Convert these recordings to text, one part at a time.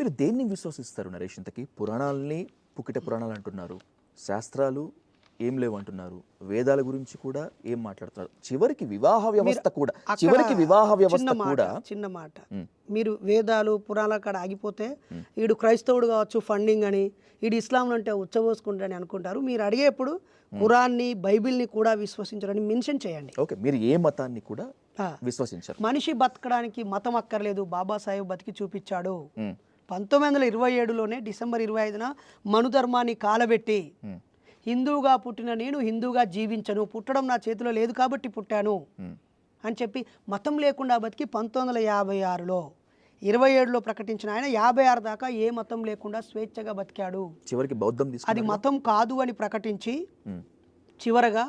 మీరు దేన్ని విశ్వసిస్తారు నరేష్? ఇంతకీ పురాణాలని పుక్కిట పురాణాలు అంటున్నారు, శాస్త్రాలు ఏం లేవు అంటున్నారు, వేదాల గురించి కూడా ఏం మాట్లాడుతున్నారు, చివరికి వివాహ వ్యవస్థ కూడా చిన్న మాట మీరు వేదాలు పురాణాల కాడ ఆగిపోతే వీడు క్రైస్తవుడు కావచ్చు ఫండింగ్ అని, వీడు ఇస్లాం అంటే ఉచ్చబోసుకుంటారని అనుకుంటారు. మీరు అడిగేప్పుడు ఖురాన్ని బైబిల్ని కూడా విశ్వసించారని మెన్షన్ చేయండి. ఓకే, మీరు ఏ మతాన్ని కూడా విశ్వసించారు? మనిషి బతకడానికి మతం అక్కర్లేదు, బాబాసాహెబ్ బతికి చూపించాడు. 1927లోనే డిసెంబర్ 25న మనుధర్మాన్ని కాలబెట్టి హిందువుగా పుట్టిన నేను హిందువుగా జీవించను, పుట్టడం నా చేతిలో లేదు కాబట్టి పుట్టాను అని చెప్పి మతం లేకుండా బతికి 1956లో 27లో ప్రకటించిన ఆయన 56 దాకా ఏ మతం లేకుండా స్వేచ్ఛగా బతికాడు. చివరికి బౌద్ధం అది మతం కాదు అని ప్రకటించి చివరగా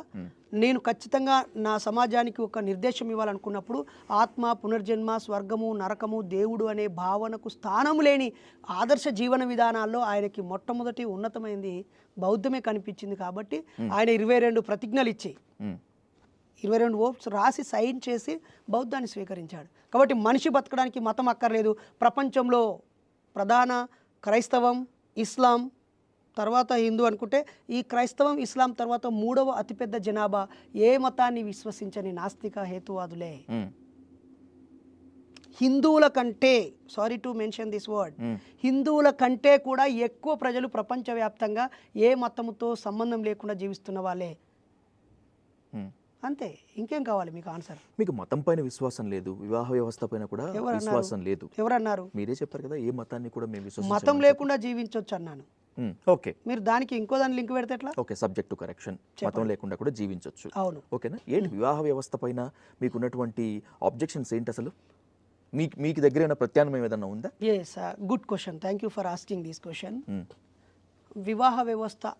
నేను ఖచ్చితంగా నా సమాజానికి ఒక నిర్దేశం ఇవ్వాలనుకున్నప్పుడు ఆత్మ, పునర్జన్మ, స్వర్గము, నరకము, దేవుడు అనే భావనకు స్థానం లేని ఆదర్శ జీవన విధానాల్లో ఆయనకి మొట్టమొదటి ఉన్నతమైంది బౌద్ధమే కనిపించింది. కాబట్టి ఆయన 22 ప్రతిజ్ఞలు ఇచ్చి 22 ఓట్స్ రాసి సైన్ చేసి బౌద్ధాన్ని స్వీకరించాడు. కాబట్టి మనిషి బతకడానికి మతం అక్కర్లేదు. ప్రపంచంలో ప్రధాన క్రైస్తవం, ఇస్లాం, తర్వాత హిందూ అనుకుంటే ఈ క్రైస్తవం, ఇస్లాం తర్వాత 3వ అతిపెద్ద జనాభా ఏ మతాన్ని విశ్వసించని నాస్తిక హేతువాదులే. హిందువుల కంటే, sorry to mention this word, హిందువుల కంటే కూడా ఎక్కువ ప్రజలు ప్రపంచవ్యాప్తంగా ఏ మతముతో సంబంధం లేకుండా జీవిస్తున్న వాళ్ళే. అంతే, ఇంకేం కావాలి మీకు ఆన్సర్? మీకు మతం పైన విశ్వాసం లేదు, వివాహ వ్యవస్థ పైన కూడా విశ్వాసం లేదు. ఎవరన్నారు? మీరే చెప్పారు కదా, ఏ మతాన్ని కూడా మేము విశ్వాసం మతం లేకుండా జీవించవచ్చు అన్నాను. ఓకే, మీరు దానికి ఇంకో దాని లింక్ పెడితే ఎట్లా? ఓకే, సబ్జెక్ట్ టు కరెక్షన్, మతం లేకుండా కూడా జీవించవచ్చు. అవును, ఓకేనా? ఏంటి వివాహ వ్యవస్థ పైన మీకున్నటువంటి ఆబ్జెక్షన్స్ ఏంటి అసలు? మీకు దగ్గర ఏమైనా ప్రత్యామ్నాయం ఏదన్నా ఉందా? Yes, good question, thank you for asking this question. వివాహ వ్యవస్థ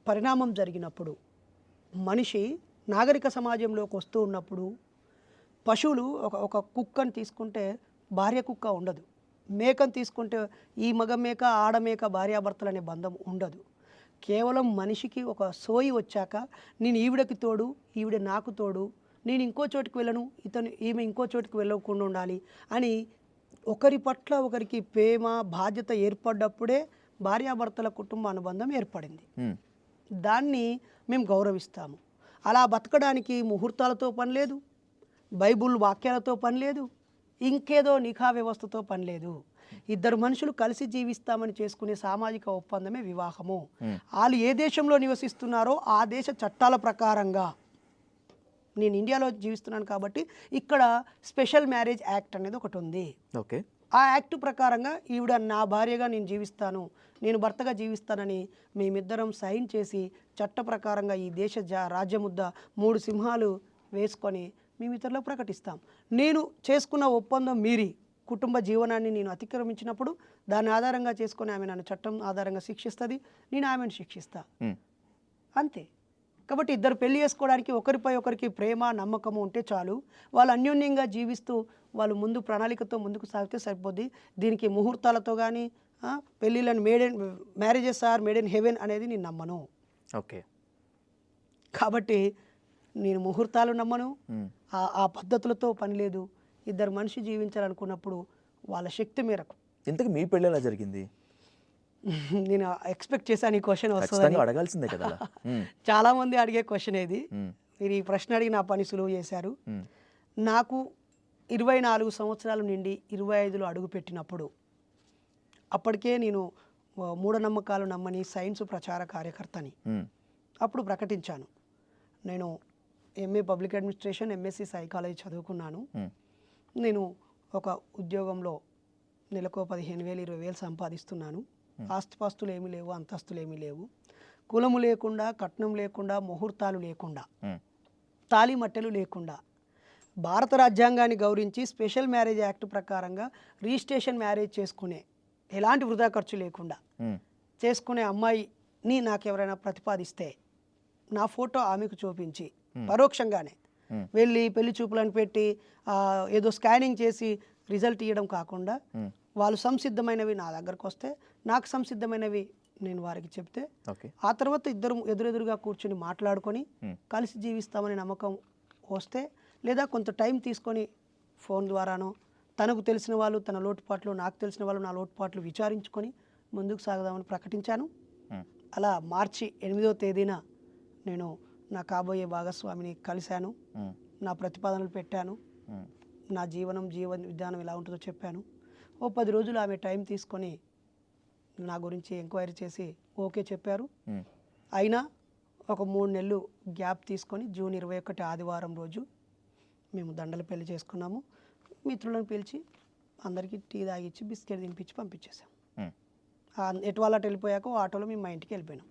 పరిణామం జరిగినప్పుడు మనిషి నాగరిక సమాజంలోకి వస్తూ ఉన్నప్పుడు పశువులు ఒక కుక్కని తీసుకుంటే భార్య కుక్క ఉండదు, మేకను తీసుకుంటే ఈ మగ మేక ఆడమేక భార్యాభర్తలు అనే బంధం ఉండదు. కేవలం మనిషికి ఒక సోయి వచ్చాక నేను ఈవిడకి తోడు, ఈవిడ నాకు తోడు, నేను ఇంకో చోటుకి వెళ్ళను, ఈమె ఇంకో చోటుకి వెళ్ళకుండా ఉండాలి అని ఒకరి పట్ల ఒకరికి ప్రేమ బాధ్యత ఏర్పడ్డప్పుడే భార్యాభర్తల కుటుంబ అనుబంధం ఏర్పడింది. దాన్ని మేము గౌరవిస్తాము. అలా బతకడానికి ముహూర్తాలతో పని లేదు, బైబుల్ వాక్యాలతో పని లేదు, ఇంకేదో నిఖా వ్యవస్థతో పని లేదు. ఇద్దరు మనుషులు కలిసి జీవిస్తామని చేసుకునే సామాజిక ఒప్పందమే వివాహము. వాళ్ళు ఏ దేశంలో నివసిస్తున్నారో ఆ దేశ చట్టాల ప్రకారంగా, నేను ఇండియాలో జీవిస్తున్నాను కాబట్టి ఇక్కడ స్పెషల్ మ్యారేజ్ యాక్ట్ అనేది ఒకటి ఉంది. ఓకే, ఆ యాక్ట్ ప్రకారంగా ఈవిడ నా భార్యగా నేను జీవిస్తాను, నేను భర్తగా జీవిస్తానని మేమిద్దరం సైన్ చేసి చట్ట ప్రకారంగా ఈ దేశ రాజ్యముద్ద 3 సింహాలు వేసుకొని మేము ఇతరులకు ప్రకటిస్తాం. నేను చేసుకున్న ఒప్పందం మీరి కుటుంబ జీవనాన్ని నేను అతిక్రమించినప్పుడు దాన్ని ఆధారంగా చేసుకొని ఆమె నన్ను చట్టం ఆధారంగా శిక్షిస్తుంది, నేను ఆమెను శిక్షిస్తా, అంతే. కాబట్టి ఇద్దరు పెళ్లి చేసుకోవడానికి ఒకరిపై ఒకరికి ప్రేమ నమ్మకము ఉంటే చాలు. వాళ్ళు అన్యోన్యంగా జీవిస్తూ వాళ్ళు ముందు ప్రణాళికతో ముందుకు సాగితే సరిపోద్ది. దీనికి ముహూర్తాలతో కానీ పెళ్ళిళ్ళని marriages are made in heaven అనేది నేను నమ్మను. ఓకే, కాబట్టి నేను ముహూర్తాలు నమ్మను, ఆ పద్ధతులతో పని లేదు. ఇద్దరు మనిషి జీవించాలనుకున్నప్పుడు వాళ్ళ శక్తి మేరకు. ఇంతకు మీ పెళ్ళి ఎలా జరిగింది? నేను ఎక్స్పెక్ట్ చేశాను ఈ క్వశ్చన్ వస్తుందని. అడగాల్సిందే కదా. చాలా మంది అడిగే క్వశ్చన్ ఇది. మీరు ఈ ప్రశ్న అడిగి నా పని సులువు చేశారు. నాకు 24 సంవత్సరాలు నిండి 25లో అడుగు పెట్టినప్పుడు, అప్పటికే నేను మూఢనమ్మకాలు నమ్మని సైన్స్ ప్రచార కార్యకర్తని. అప్పుడు ప్రకటించాను, నేను MA public administration, MSc psychology చదువుకున్నాను. నేను ఒక ఉద్యోగంలో నెలకు 15,000 20,000 సంపాదిస్తున్నాను. ఆస్తిపాస్తులు ఏమీ లేవు, అంతస్తులు ఏమీ లేవు, కులము లేకుండా, కట్నం లేకుండా, ముహూర్తాలు లేకుండా, తాళి మట్టెలు లేకుండా, భారత రాజ్యాంగాన్ని గౌరవించి స్పెషల్ మ్యారేజ్ యాక్ట్ ప్రకారంగా రిజిస్ట్రేషన్ మ్యారేజ్ చేసుకునే, ఎలాంటి వృధా ఖర్చు లేకుండా చేసుకునే అమ్మాయిని నాకు ఎవరైనా ప్రతిపాదిస్తే నా ఫోటో ఆమెకు చూపించి పరోక్షంగానే వెళ్ళి పెళ్లి చూపులను పెట్టి ఏదో స్కానింగ్ చేసి రిజల్ట్ ఇవ్వడం కాకుండా వాళ్ళు సంసిద్ధమైనవి నా దగ్గరకు వస్తే, నాకు సంసిద్ధమైనవి నేను వారికి చెప్తే, ఆ తర్వాత ఇద్దరు ఎదురెదురుగా కూర్చొని మాట్లాడుకొని కలిసి జీవిస్తామనే నమ్మకం వస్తే, లేదా కొంత టైం తీసుకొని ఫోన్ ద్వారానో తనకు తెలిసిన వాళ్ళు తన లోటుపాట్లు, నాకు తెలిసిన వాళ్ళు నా లోటుపాట్లు విచారించుకొని ముందుకు సాగుదామని ప్రకటించాను. అలా మార్చి 8వ తేదీన నేను నా కాబోయే భాగస్వామిని కలిశాను. నా ప్రతిపాదనలు పెట్టాను. నా జీవ విధానం ఎలా ఉంటుందో చెప్పాను. ఓ 10 రోజులు ఆమె టైం తీసుకొని నా గురించి ఎంక్వైరీ చేసి ఓకే చెప్పారు. అయినా ఒక 3 నెలలు గ్యాప్ తీసుకొని జూన్ 21 ఆదివారం రోజు మేము దండల పెళ్లి చేసుకున్నాము. మిత్రులను పిలిచి అందరికీ టీ తాగిచ్చి బిస్కెట్ తినిపించి పంపించేసాం. ఎటు వాళ్ళ వెళ్ళిపోయాక ఆటోలో మేము మా ఇంటికి వెళ్ళిపోయినాం.